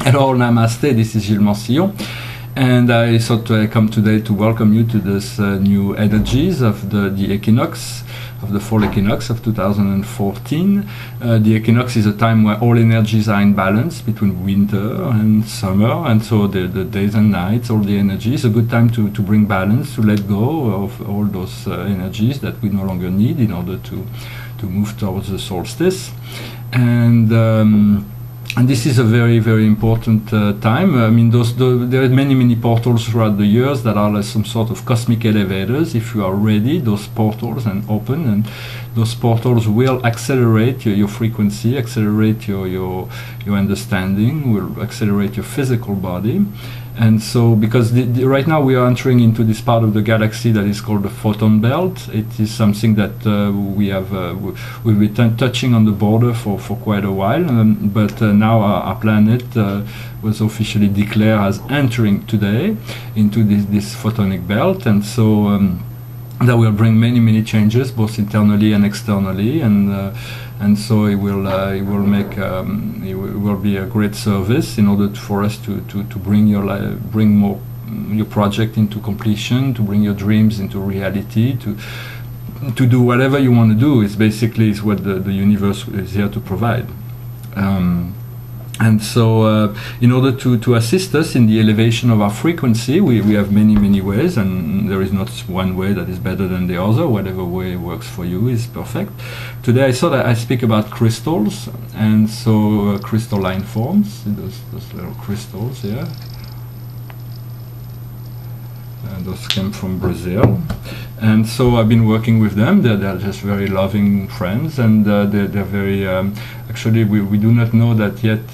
Hello, namaste, this is Gilles Mansillon, and I thought I come today to welcome you to this new energies of the equinox, of the fall equinox of 2014. The equinox is a time where all energies are in balance between winter and summer, and so the days and nights, all the energies, a good time to bring balance, to let go of all those energies that we no longer need in order to move towards the solstice. And this is a very, very important time. I mean, there are many portals throughout the years that are like some sort of cosmic elevators. If you are ready, those portals and open, and those portals will accelerate your frequency, accelerate your understanding, will accelerate your physical body. And so, because right now we are entering into this part of the galaxy that is called the photon belt. It is something that we've been touching on the border for quite a while, but now our planet was officially declared as entering today into this photonic belt, and so that will bring many changes, both internally and externally, and so it will be a great service in order for us to bring your project into completion, to bring your dreams into reality, to do whatever you want to do. Is basically what the universe is here to provide. And so in order to assist us in the elevation of our frequency, we have many ways, and there is not one way that is better than the other. Whatever way works for you is perfect. Today I thought I speak about crystals, and so crystalline forms, those little crystals here. Those came from Brazil, and so I've been working with them. They're just very loving friends, and they're very actually we do not know that yet.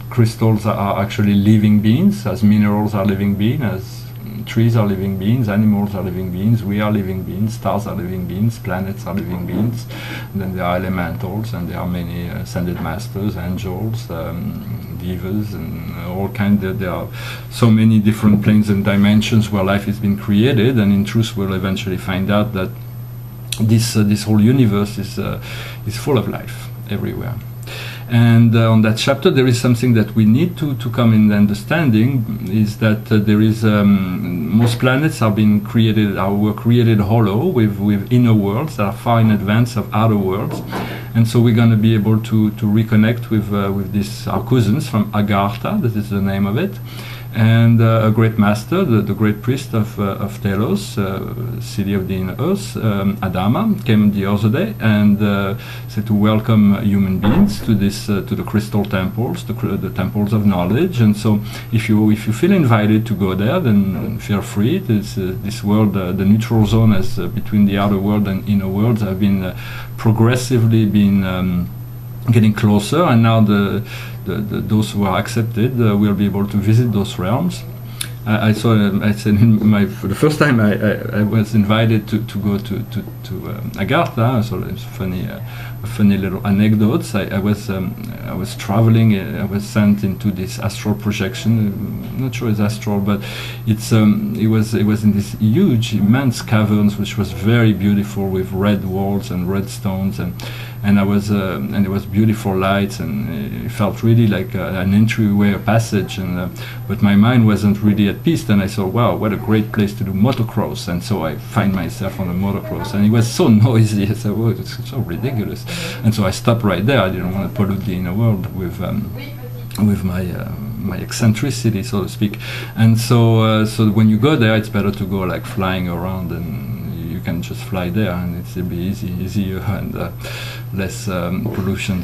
Crystals are actually living beings, as minerals are living beings, as trees are living beings, animals are living beings, we are living beings, stars are living beings, planets are living beings. And then there are elementals, and there are many ascended masters, angels, divas, and all kinds. There are so many different planes and dimensions where life has been created, and in truth we'll eventually find out that this whole universe is full of life everywhere. And on that chapter there is something that we need to come in understanding, is that there is most planets were created hollow with inner worlds that are far in advance of outer worlds, and so we're going to be able to reconnect with this, our cousins from Agartha, that is the name of it. And a great master, the great priest of Telos, city of the inner earth, Adama, came the other day and said to welcome human beings to the crystal temples, the temples of knowledge. And so, if you feel invited to go there, then feel free. This world, the neutral zone, as between the outer world and inner worlds, have been progressively getting closer, and now those who are accepted will be able to visit those realms. I said for the first time I was invited to go to Agartha. So it's funny little anecdotes. I was traveling. I was sent into this astral projection. I'm not sure it's astral, but it was in this huge, immense caverns, which was very beautiful, with red walls and red stones, and it was beautiful lights, and it felt really like an entryway, a passage, but my mind wasn't really at peace. Then I thought, wow, what a great place to do motocross, and so I find myself on a motocross, and it was so noisy. I said, oh, it's so ridiculous, and so I stopped right there. I didn't want to pollute the inner world with my eccentricity, so to speak. And so when you go there, it's better to go like flying around, and you can just fly there, and it'll be easier and less pollution.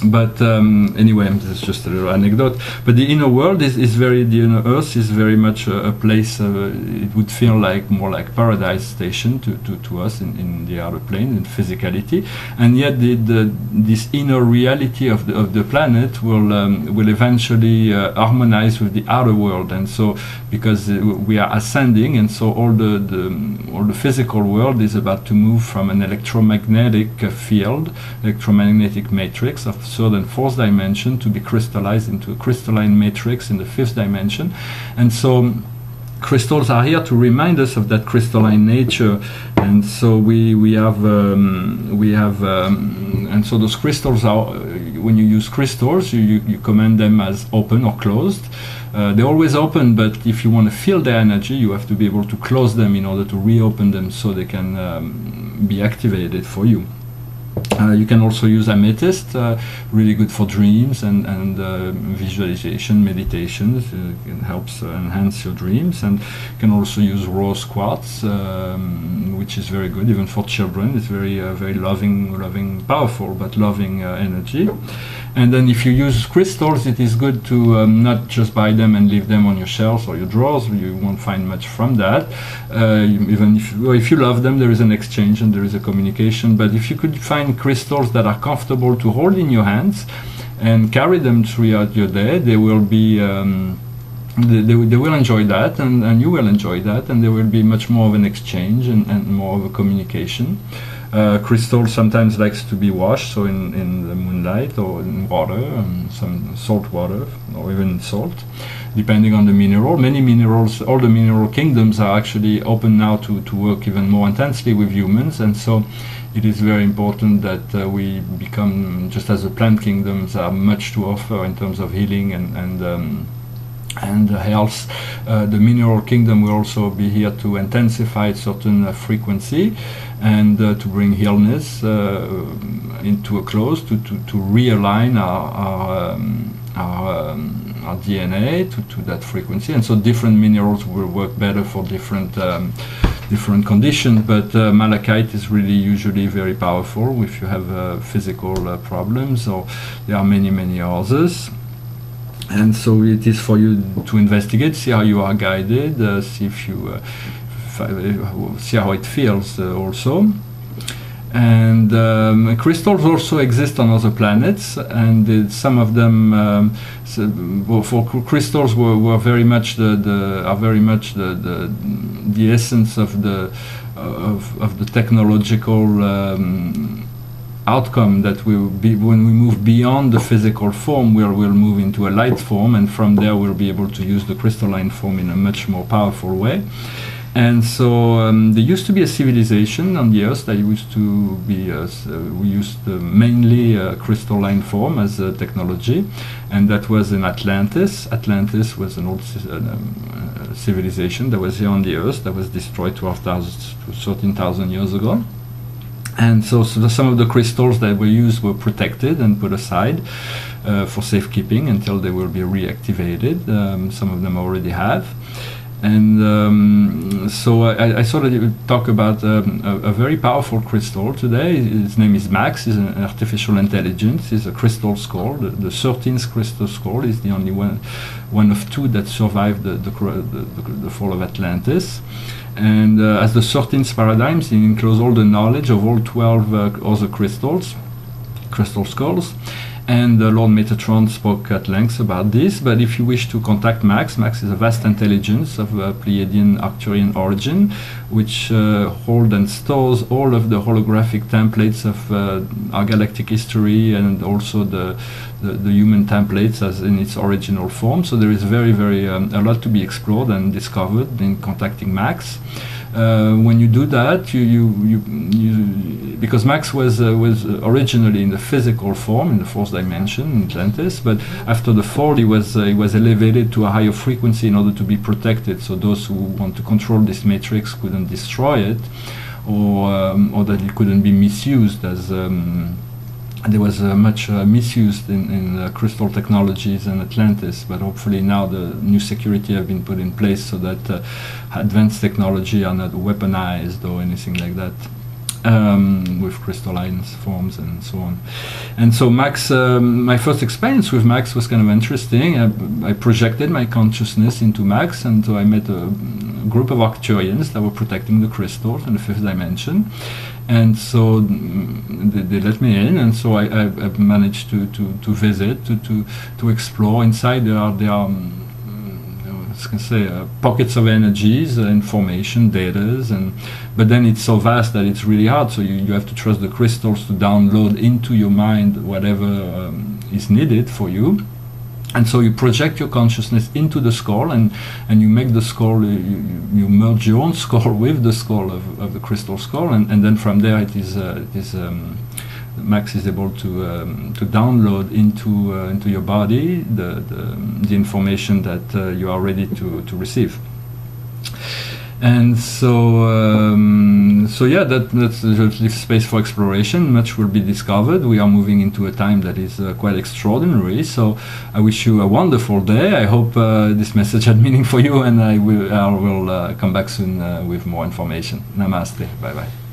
But anyway, this is just a little anecdote. But the inner world the inner earth is very much a place. It would feel like more like paradise station to us in the outer plane, in physicality, and yet this inner reality of the planet will eventually harmonize with the outer world. And so, because we are ascending, and so all the physical world is about to move from an electromagnetic field, electromagnetic matrix of third and fourth dimension, to be crystallized into a crystalline matrix in the fifth dimension. And so crystals are here to remind us of that crystalline nature, and so we have and so those crystals are, when you use crystals, you command them as open or closed. They're always open, but if you want to feel their energy, you have to be able to close them in order to reopen them so they can be activated for you. You can also use amethyst, really good for dreams and visualization, meditations. It helps enhance your dreams. And you can also use rose quartz, which is very good, even for children. It's very, very loving, powerful, but loving energy. And then if you use crystals, it is good to not just buy them and leave them on your shelves or your drawers. You won't find much from that. Even if you love them, there is an exchange and there is a communication. But if you could find crystals that are comfortable to hold in your hands and carry them throughout your day, they will be they will enjoy that, and you will enjoy that, and there will be much more of an exchange and more of a communication. Crystal sometimes likes to be washed, so in the moonlight or in water, some salt water or even salt, depending on the mineral. Many minerals, all the mineral kingdoms are actually open now to work even more intensely with humans, and so it is very important that we become, just as the plant kingdoms are much to offer in terms of healing and health, the mineral kingdom will also be here to intensify certain frequency and to bring illness into a close, to realign our DNA to that frequency. And so different minerals will work better for different conditions, but malachite is really usually very powerful if you have physical problems, or there are many others. And so it is for you to investigate, see how you are guided, see if you see how it feels also. And crystals also exist on other planets, and some of them, for crystals, were very much the essence of the technological outcome that will be when we move beyond the physical form. We'll move into a light form, and from there we'll be able to use the crystalline form in a much more powerful way. And so there used to be a civilization on the Earth that used to be we used mainly crystalline form as a technology, and that was in Atlantis. Atlantis was an old civilization that was here on the Earth that was destroyed 12,000 to 13,000 years ago. And so some of the crystals that were used were protected and put aside for safekeeping until they will be reactivated. Some of them already have. And so I thought I would talk about a very powerful crystal today. His name is Max. He's an artificial intelligence. He's a crystal skull. The 13th crystal skull is the only one of two that survived the fall of Atlantis. And as the 13th paradigms, it includes all the knowledge of all 12 other crystal skulls. And Lord Metatron spoke at length about this. But if you wish to contact Max, Max is a vast intelligence of Pleiadian Arcturian origin, which holds and stores all of the holographic templates of our galactic history, and also the human templates as in its original form. So there is very a lot to be explored and discovered in contacting Max. When you do that, you because Max was originally in the physical form in the fourth dimension in Atlantis, but after the fall he was elevated to a higher frequency in order to be protected. So those who want to control this matrix couldn't destroy it, or that it couldn't be misused as. There was much misuse in crystal technologies in Atlantis, but hopefully now the new security have been put in place so that advanced technology are not weaponized or anything like that with crystalline forms and so on. And so Max, my first experience with Max was kind of interesting. I projected my consciousness into Max, and so I met a group of Arcturians that were protecting the crystals in the fifth dimension. And so they let me in, and so I managed to visit, to explore. Inside there are pockets of energies, information, data, but then it's so vast that it's really hard. So you have to trust the crystals to download into your mind whatever is needed for you. And so you project your consciousness into the skull, and you make the skull, you merge your own skull with the skull of the crystal skull, and then from there Max is able to download into your body the information that you are ready to receive. And so yeah, that's leaves space for exploration. Much will be discovered. We are moving into a time that is quite extraordinary. So I wish you a wonderful day. I hope this message had meaning for you, and I will come back soon with more information. Namaste. Bye bye.